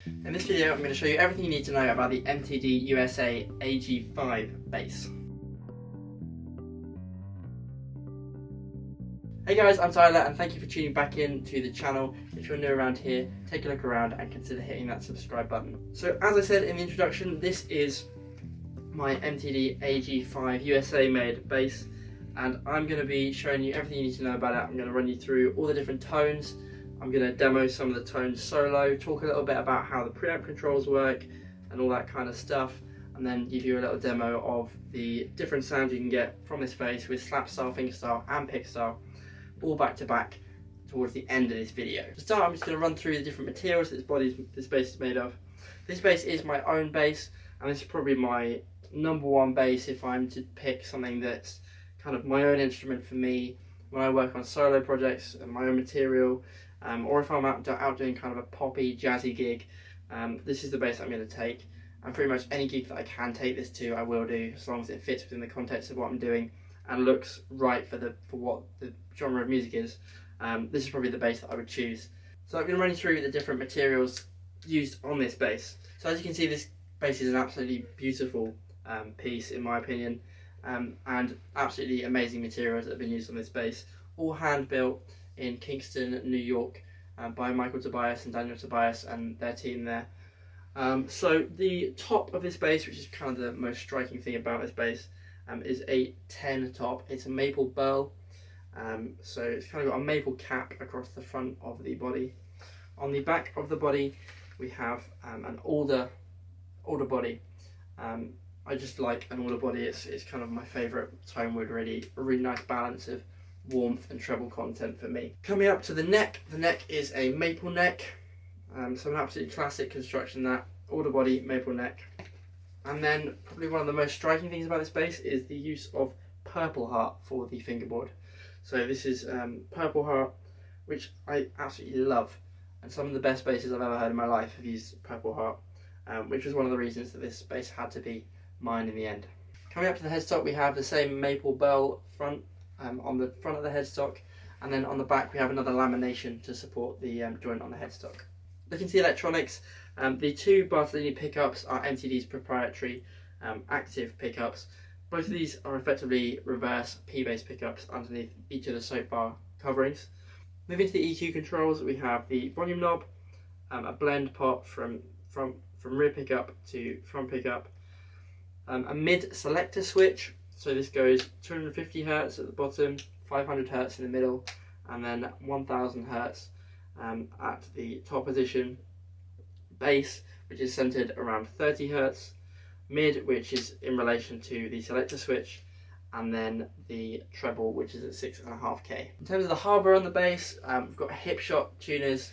In this video I'm going to show you everything you need to know about the MTD USA AG5 bass. Hey guys, I'm Tyler and thank you for tuning back in to the channel. If you're new around here, take a look around and consider hitting that subscribe button. So as I said in the introduction, this is my MTD AG5 USA made bass, and I'm going to be showing you everything you need to know about it. I'm going to run you through all the different tones. I'm going to demo some of the tones solo, talk a little bit about how the preamp controls work and all that kind of stuff, and then give you a little demo of the different sounds you can get from this bass with slap style, fingerstyle and pick style, all back to back towards the end of this video. To start, I'm just going to run through the different materials that this bass is made of. This bass is my own bass, and this is probably my number one bass if I'm to pick something that's kind of my own instrument for me when I work on solo projects and my own material, or if I'm out doing kind of a poppy, jazzy gig. This is the bass I'm going to take, and pretty much any gig that I can take this to I will do, as long as it fits within the context of what I'm doing and looks right for what the genre of music is. This is probably the bass that I would choose. So I'm going to run you through the different materials used on this bass. So as you can see, this bass is an absolutely beautiful piece in my opinion, and absolutely amazing materials that have been used on this bass, all hand built in Kingston, New York, by Michael Tobias and Daniel Tobias and their team there. So the top of this bass, which is kind of the most striking thing about this bass, is a 10 top. It's a maple burl, so it's kind of got a maple cap across the front of the body. On the back of the body we have an alder body. I just like an alder body. It's kind of my favourite tone wood, really. A really nice balance of warmth and treble content for me. Coming up to the neck is a maple neck, so an absolutely classic construction, that alder body, maple neck. And then probably one of the most striking things about this bass is the use of purple heart for the fingerboard. So this is purple heart, which I absolutely love, and some of the best basses I've ever heard in my life have used purple heart, which was one of the reasons that this bass had to be mine in the end. Coming up to the headstock, we have the same maple burl front on the front of the headstock, and then on the back we have another lamination to support the joint on the headstock. Looking to the electronics, the two Bartolini pickups are MTD's proprietary active pickups. Both of these are effectively reverse P-bass pickups underneath each of the soap bar coverings. Moving to the EQ controls, we have the volume knob, a blend pot from rear pickup to front pickup, a mid selector switch, so this goes 250 Hz at the bottom, 500 Hz in the middle, and then 1000 Hz at the top position. Bass, which is centered around 30 Hz, mid, which is in relation to the selector switch, and then the treble, which is at 6.5K. In terms of the hardware on the bass, we've got hip shot tuners.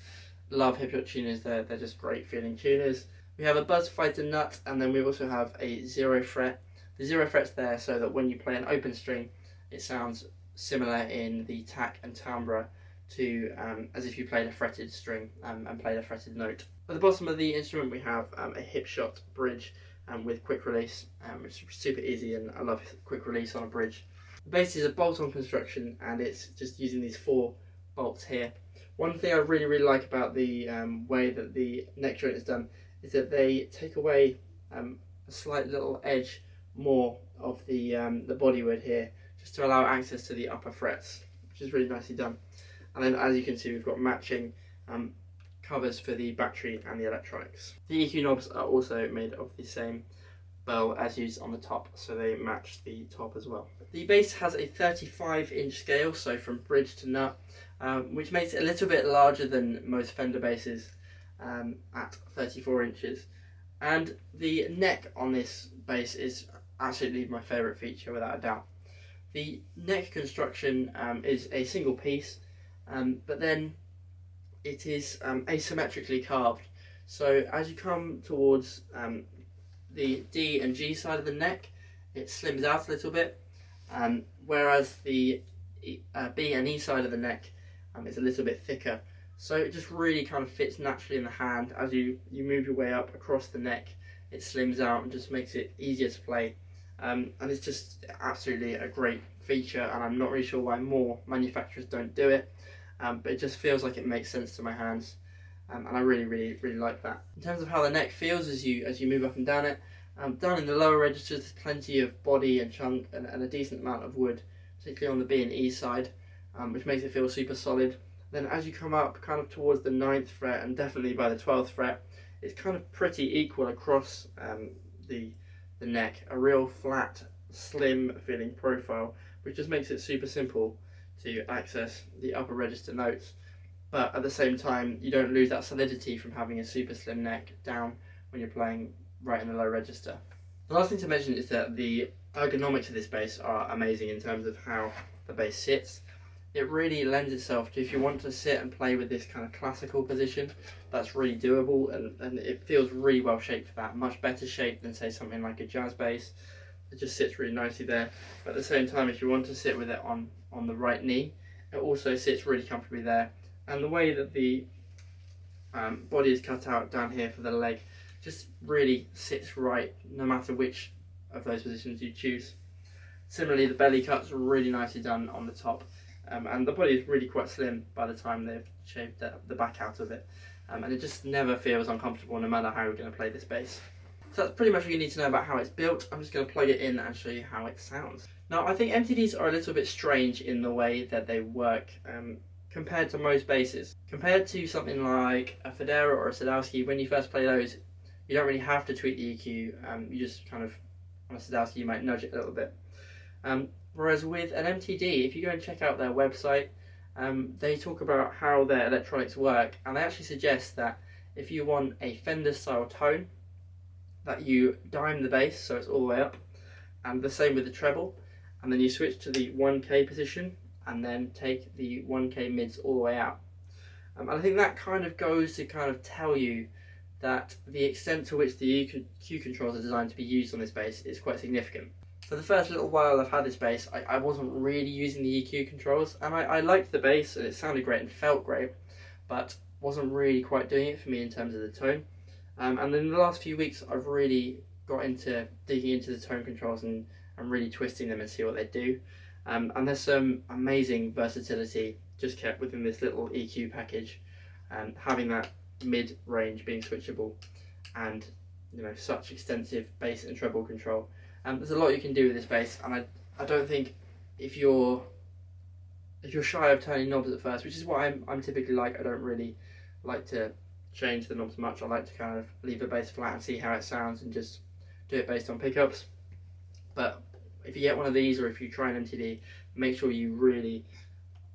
Love hip shot tuners, they're just great feeling tuners. We have a buzz fighter nut, and then we also have a 0 fret. The 0 fret's there so that when you play an open string, it sounds similar in the tack and timbre to as if you played a fretted string and played a fretted note. At the bottom of the instrument we have a hip shot bridge with quick release, which is super easy, and I love quick release on a bridge. The bass is a bolt-on construction, and it's just using these 4 bolts here. One thing I really like about the way that the neck joint is done is that they take away a slight little edge more of the bodywood here, just to allow access to the upper frets, which is really nicely done. And then as you can see, we've got matching covers for the battery and the electronics. The EQ knobs are also made of the same burl as used on the top, so they match the top as well. The bass has a 35-inch scale, so from bridge to nut, which makes it a little bit larger than most Fender basses at 34 inches. And the neck on this bass is absolutely my favourite feature, without a doubt. The neck construction is a single piece, but then it is asymmetrically carved. So as you come towards the D and G side of the neck, it slims out a little bit, whereas the B and E side of the neck is a little bit thicker. So it just really kind of fits naturally in the hand. As you move your way up across the neck, it slims out and just makes it easier to play. And it's just absolutely a great feature, and I'm not really sure why more manufacturers don't do it, but it just feels like it makes sense to my hands. and I really like that. In terms of how the neck feels as you move up and down it, down in the lower registers there's plenty of body and chunk and a decent amount of wood, particularly on the B and E side, which makes it feel super solid. Then as you come up kind of towards the 9th fret and definitely by the 12th fret, it's kind of pretty equal across the neck, a real flat, slim feeling profile, which just makes it super simple to access the upper register notes. But at the same time, you don't lose that solidity from having a super slim neck down when you're playing right in the low register. The last thing to mention is that the ergonomics of this bass are amazing in terms of how the bass sits. It really lends itself to, if you want to sit and play with this kind of classical position, that's really doable, and it feels really well shaped for that. Much better shape than say something like a jazz bass. It just sits really nicely there. But at the same time, if you want to sit with it on the right knee, it also sits really comfortably there. And the way that the body is cut out down here for the leg just really sits right no matter which of those positions you choose. Similarly, the belly cut's really nicely done on the top, and the body is really quite slim by the time they've shaved the back out of it, and it just never feels uncomfortable no matter how you're going to play this bass. So that's pretty much what you need to know about how it's built. I'm just going to plug it in and show you how it sounds. Now, I think MTDs are a little bit strange in the way that they work compared to most basses. Compared to something like a Fodera or a Sadowski, when you first play those, you don't really have to tweak the EQ. You just kind of, on a Sadowski, you might nudge it a little bit. Whereas with an MTD, if you go and check out their website, they talk about how their electronics work, and they actually suggest that if you want a Fender style tone, that you dime the bass so it's all the way up, and the same with the treble, and then you switch to the 1K position and then take the 1K mids all the way out. And I think that kind of goes to kind of tell you that the extent to which the EQ controls are designed to be used on this bass is quite significant. For the first little while I've had this bass, I wasn't really using the EQ controls, and I liked the bass and it sounded great and felt great, but wasn't really quite doing it for me in terms of the tone. And then in the last few weeks I've really got into digging into the tone controls and really twisting them and see what they do. And there's some amazing versatility just kept within this little EQ package, having that mid-range being switchable, and such extensive bass and treble control. There's a lot you can do with this bass, and I don't think if you're shy of turning knobs at first, which is what I'm typically like. I don't really like to change the knobs much. I like to kind of leave the bass flat and see how it sounds and just do it based on pickups. But if you get one of these, or if you try an MTD, make sure you really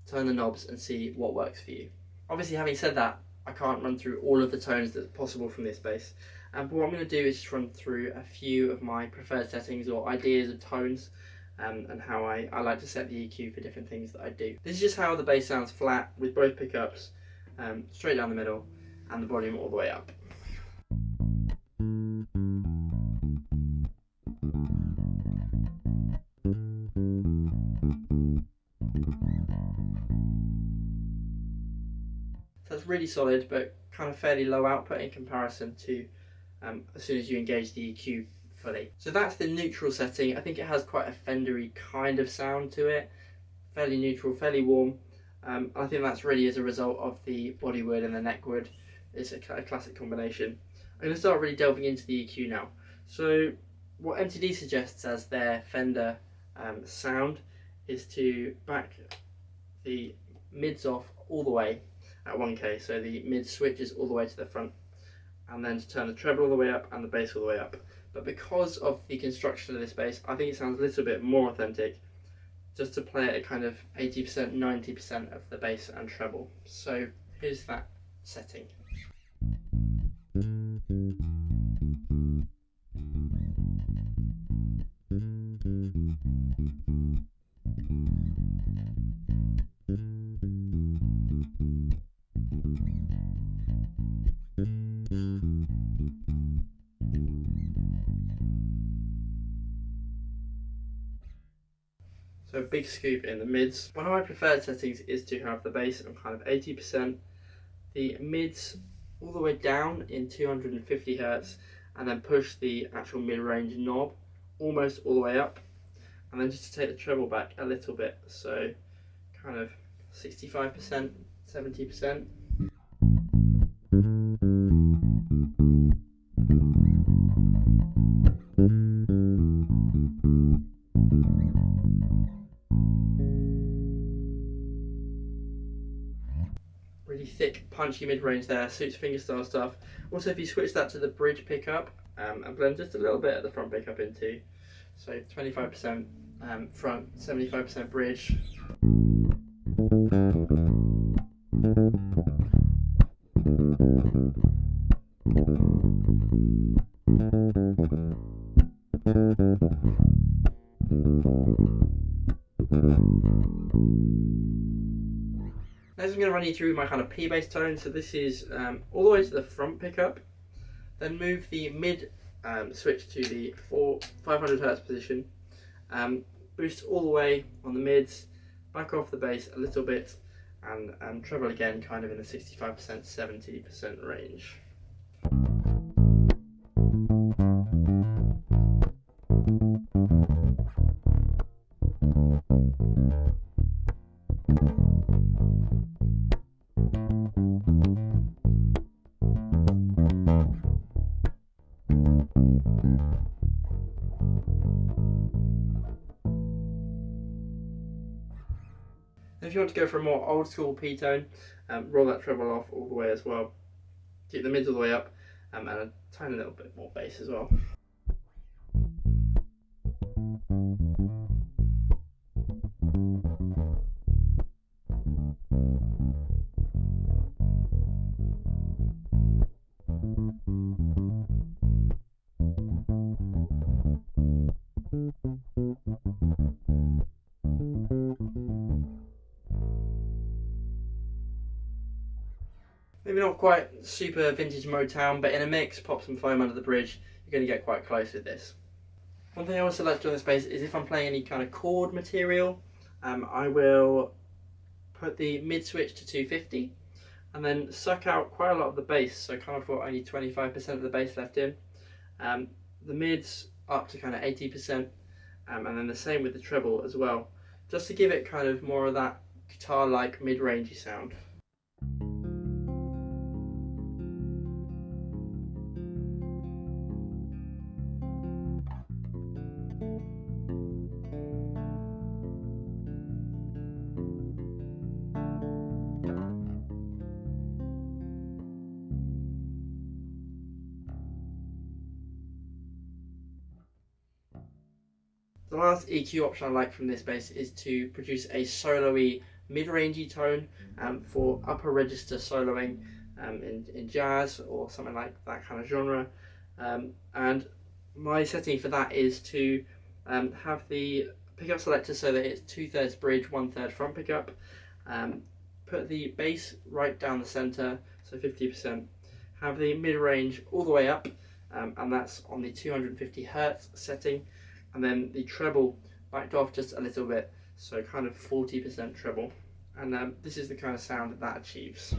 turn the knobs and see what works for you. Obviously, having said that, I can't run through all of the tones that's possible from this bass. But what I'm going to do is just run through a few of my preferred settings or ideas of tones, and how I like to set the EQ for different things that I do. This is just how the bass sounds flat with both pickups, straight down the middle, and the volume all the way up. So that's really solid, but kind of fairly low output in comparison to as soon as you engage the EQ fully. So that's the neutral setting. I think it has quite a Fender-y kind of sound to it, fairly neutral, fairly warm. I think that's really as a result of the body wood and the neck wood. It's a classic combination. I'm going to start really delving into the EQ now. So what MTD suggests as their Fender sound is to back the mids off all the way at 1K, so the mid switches all the way to the front, and then to turn the treble all the way up and the bass all the way up. But because of the construction of this bass, I think it sounds a little bit more authentic just to play it at kind of 80%, 90% of the bass and treble. So here's that setting. So a big scoop in the mids. One of my preferred settings is to have the bass on kind of 80%, the mids all the way down in 250 Hz, and then push the actual mid-range knob almost all the way up, and then just to take the treble back a little bit, so kind of 65%, 70%. Really thick, punchy mid-range there, suits fingerstyle stuff. Also, if you switch that to the bridge pickup and blend just a little bit at the front pickup into, so 25% front, 75% bridge. Next, I'm going to run you through my kind of P bass tone. So this is all the way to the front pickup, then move the mid switch to the 500 Hz position, boost all the way on the mids, back off the bass a little bit, and treble again, kind of in the 65%, 70% range. If you want to go for a more old school P tone, roll that treble off all the way as well. Keep the mids all the way up, and a tiny little bit more bass as well. Maybe not quite super vintage Motown, but in a mix, pop some foam under the bridge, you're going to get quite close with this. One thing I also like to do on this bass is if I'm playing any kind of chord material, I will put the mid switch to 250 and then suck out quite a lot of the bass, so kind of got only 25% of the bass left in. The mids up to kind of 80%, and then the same with the treble as well, just to give it kind of more of that guitar-like mid-rangey sound. The last EQ option I like from this bass is to produce a solo-y, mid-rangey tone for upper register soloing in jazz or something like that kind of genre. And my setting for that is to have the pickup selector so that it's 2/3 bridge, 1/3 front pickup. Put the bass right down the center, so 50%. Have the mid-range all the way up, and that's on the 250 Hz setting. And then the treble backed off just a little bit, so kind of 40% treble. And this is the kind of sound that achieves.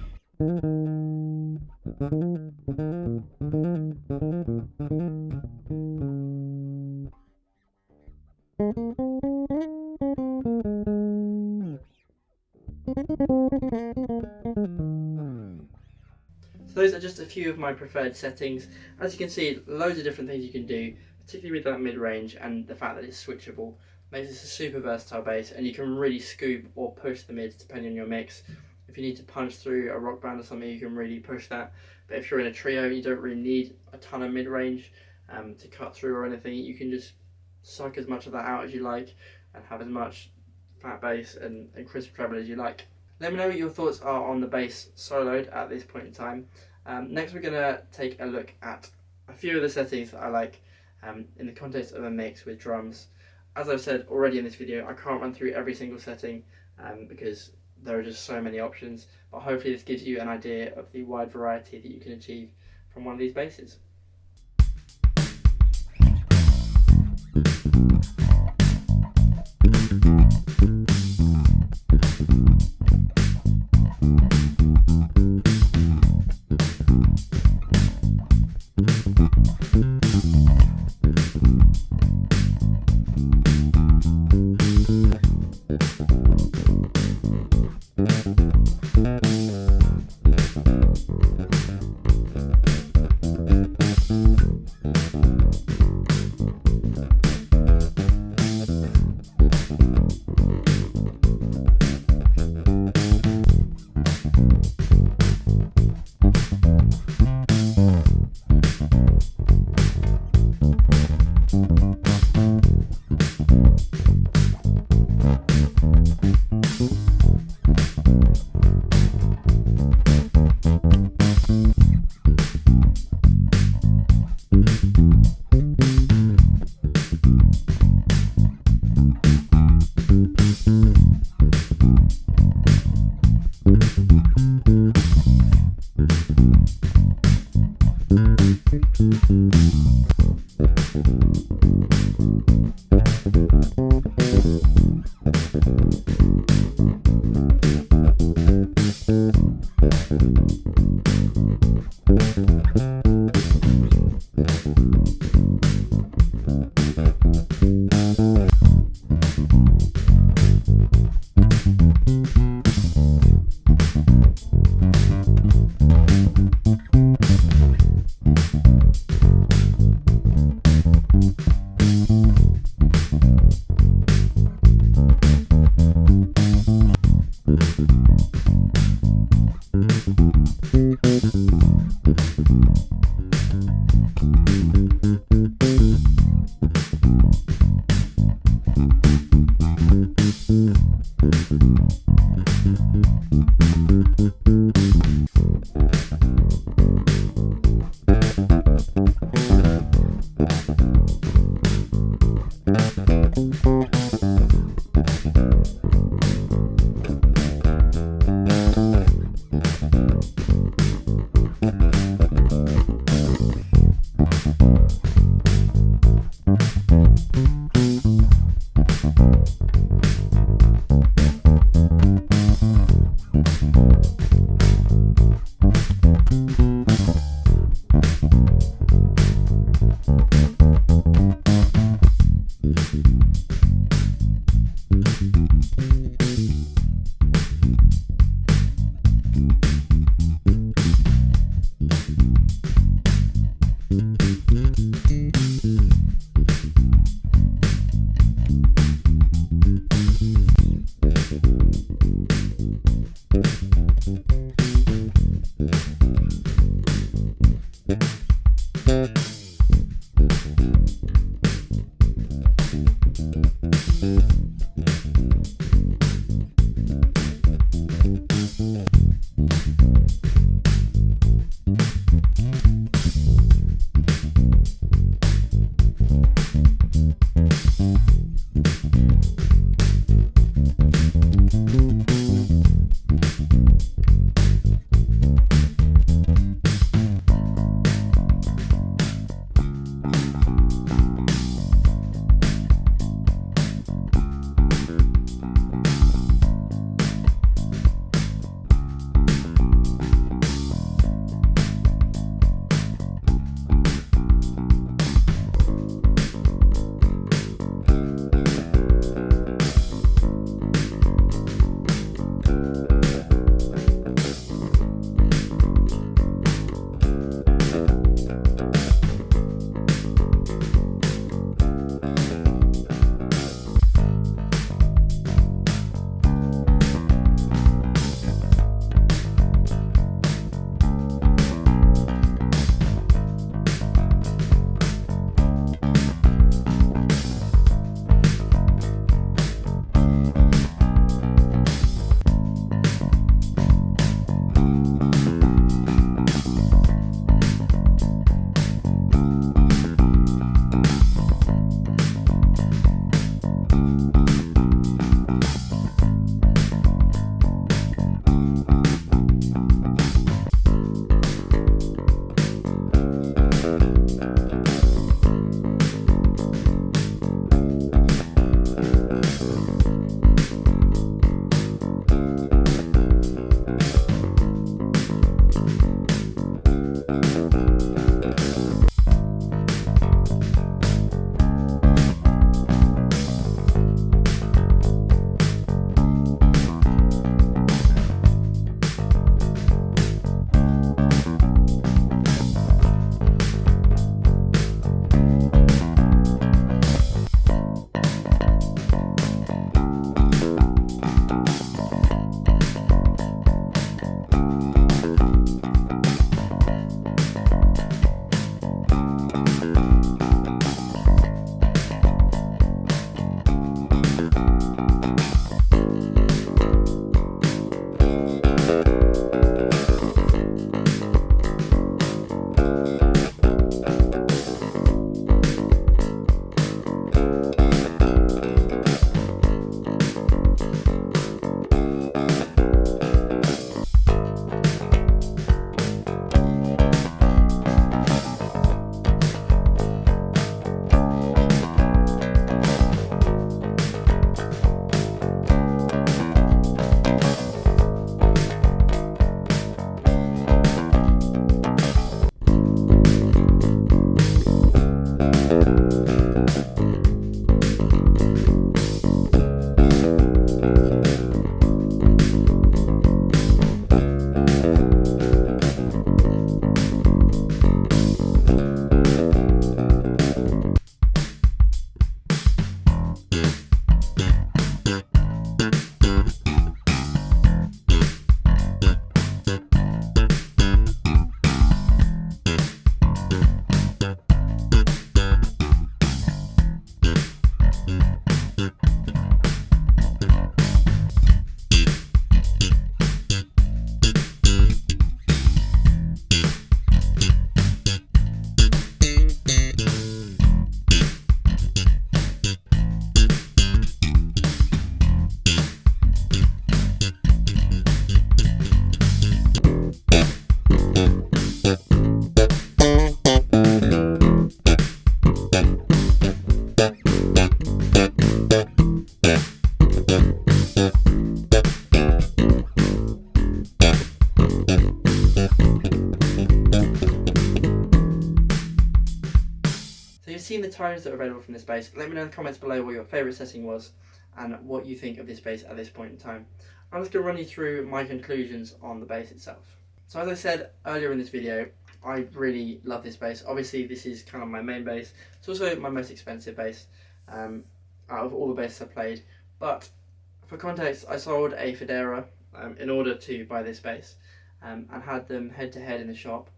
So those are just a few of my preferred settings. As you can see, loads of different things you can do, particularly with that mid-range, and the fact that it's switchable makes this a super versatile bass, and you can really scoop or push the mids depending on your mix. If you need to punch through a rock band or something, you can really push that. But if you're in a trio, you don't really need a ton of mid-range to cut through or anything. You can just suck as much of that out as you like and have as much fat bass and crisp treble as you like. Let me know what your thoughts are on the bass soloed at this point in time. Next we're going to take a look at a few of the settings that I like in the context of a mix with drums. As I've said already in this video, I can't run through every single setting because there are just so many options, but hopefully this gives you an idea of the wide variety that you can achieve from one of these basses. seen the tones that are available from this bass, let me know in the comments below what your favourite setting was and what you think of this bass at this point in time. I'm just going to run you through my conclusions on the bass itself. So as I said earlier in this video, I really love this bass. Obviously this is kind of my main bass. It's also my most expensive bass out of all the basses I've played. But for context, I sold a Fodera in order to buy this bass and had them head to head in the shop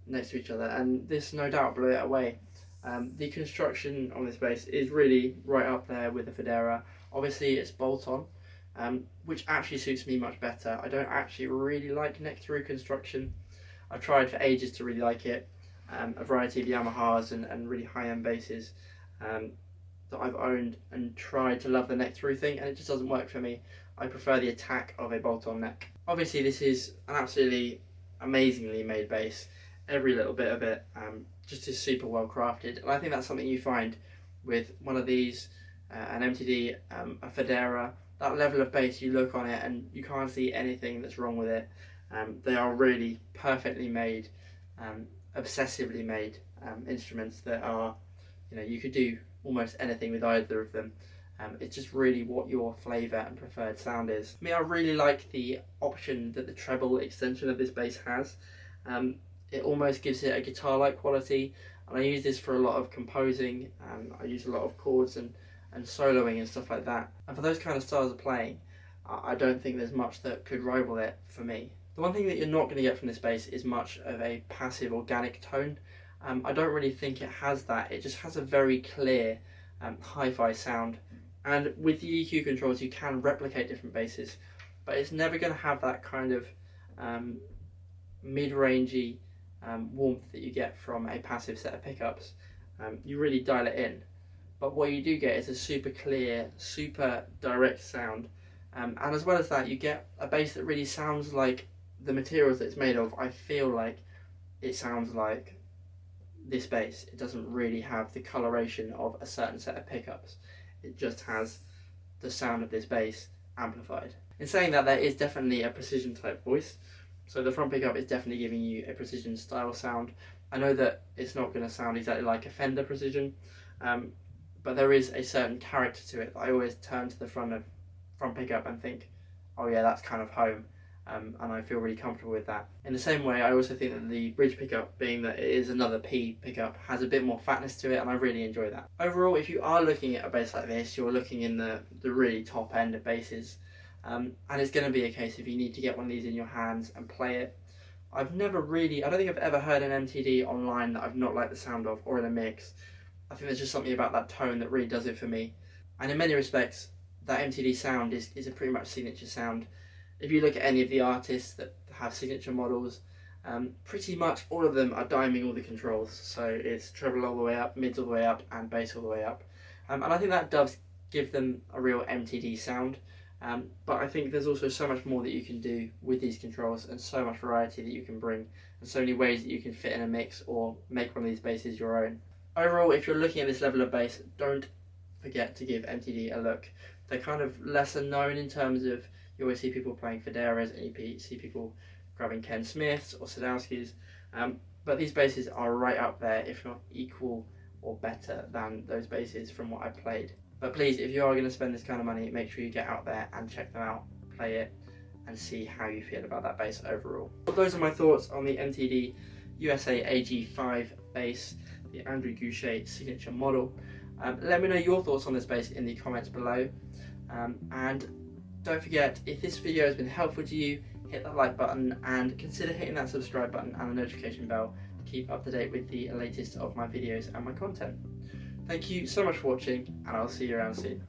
next to each other, and this no doubt blew it away. The construction on this bass is really right up there with the Fodera. Obviously it's bolt-on, which actually suits me much better. I don't actually really like neck-through construction. I've tried for ages to really like it. A variety of Yamahas and really high-end basses that I've owned and tried to love the neck-through thing, and it just doesn't work for me. I prefer the attack of a bolt-on neck. Obviously this is an absolutely amazingly made bass. Every little bit of it just is super well crafted, and I think that's something you find with one of these, an MTD, a Fodera. That level of bass, you look on it and you can't see anything that's wrong with it. They are really perfectly made, obsessively made instruments that are, you could do almost anything with either of them. It's just really what your flavour and preferred sound is. For me, I really like the option that the treble extension of this bass has. It almost gives it a guitar-like quality, and I use this for a lot of composing. I use a lot of chords and soloing and stuff like that. And for those kind of styles of playing, I don't think there's much that could rival it for me. The one thing that you're not going to get from this bass is much of a passive organic tone. I don't really think it has that. It just has a very clear hi-fi sound. And with the EQ controls you can replicate different basses, but it's never going to have that kind of mid-rangey warmth that you get from a passive set of pickups. You really dial it in. But what you do get is a super clear, super direct sound. And as well as that, you get a bass that really sounds like the materials that it's made of. I feel like it sounds like this bass. It doesn't really have the coloration of a certain set of pickups. It just has the sound of this bass amplified. In saying that, there is definitely a precision type voice. So the front pickup is definitely giving you a precision style sound. I know that it's not going to sound exactly like a Fender precision, but there is a certain character to it that I always turn to the front pickup and think, oh yeah, that's kind of home, and I feel really comfortable with that. In the same way, I also think that the bridge pickup, being that it is another P pickup, has a bit more fatness to it, and I really enjoy that. Overall, if you are looking at a bass like this, you're looking in the really top end of basses, and it's going to be a case if you need to get one of these in your hands and play it. I don't think I've ever heard an MTD online that I've not liked the sound of, or in a mix. I think there's just something about that tone that really does it for me. And in many respects, that MTD sound is a pretty much signature sound. If you look at any of the artists that have signature models, pretty much all of them are diming all the controls. So it's treble all the way up, mids all the way up, and bass all the way up. And I think that does give them a real MTD sound. But I think there's also so much more that you can do with these controls, and so much variety that you can bring, and so many ways that you can fit in a mix or make one of these basses your own. Overall, if you're looking at this level of bass, don't forget to give MTD a look. They're kind of lesser known in terms of, you always see people playing Foderas, and you see people grabbing Ken Smiths or Sadowskis, but these basses are right up there, if not equal or better than those basses from what I've played. But please, if you are going to spend this kind of money, make sure you get out there and check them out, play it, and see how you feel about that bass overall. Those are my thoughts on the MTD USA AG5 bass, the Andrew Goucher signature model. Let me know your thoughts on this bass in the comments below. And don't forget, if this video has been helpful to you, hit that like button and consider hitting that subscribe button and the notification bell to keep up to date with the latest of my videos and my content. Thank you so much for watching, and I'll see you around soon.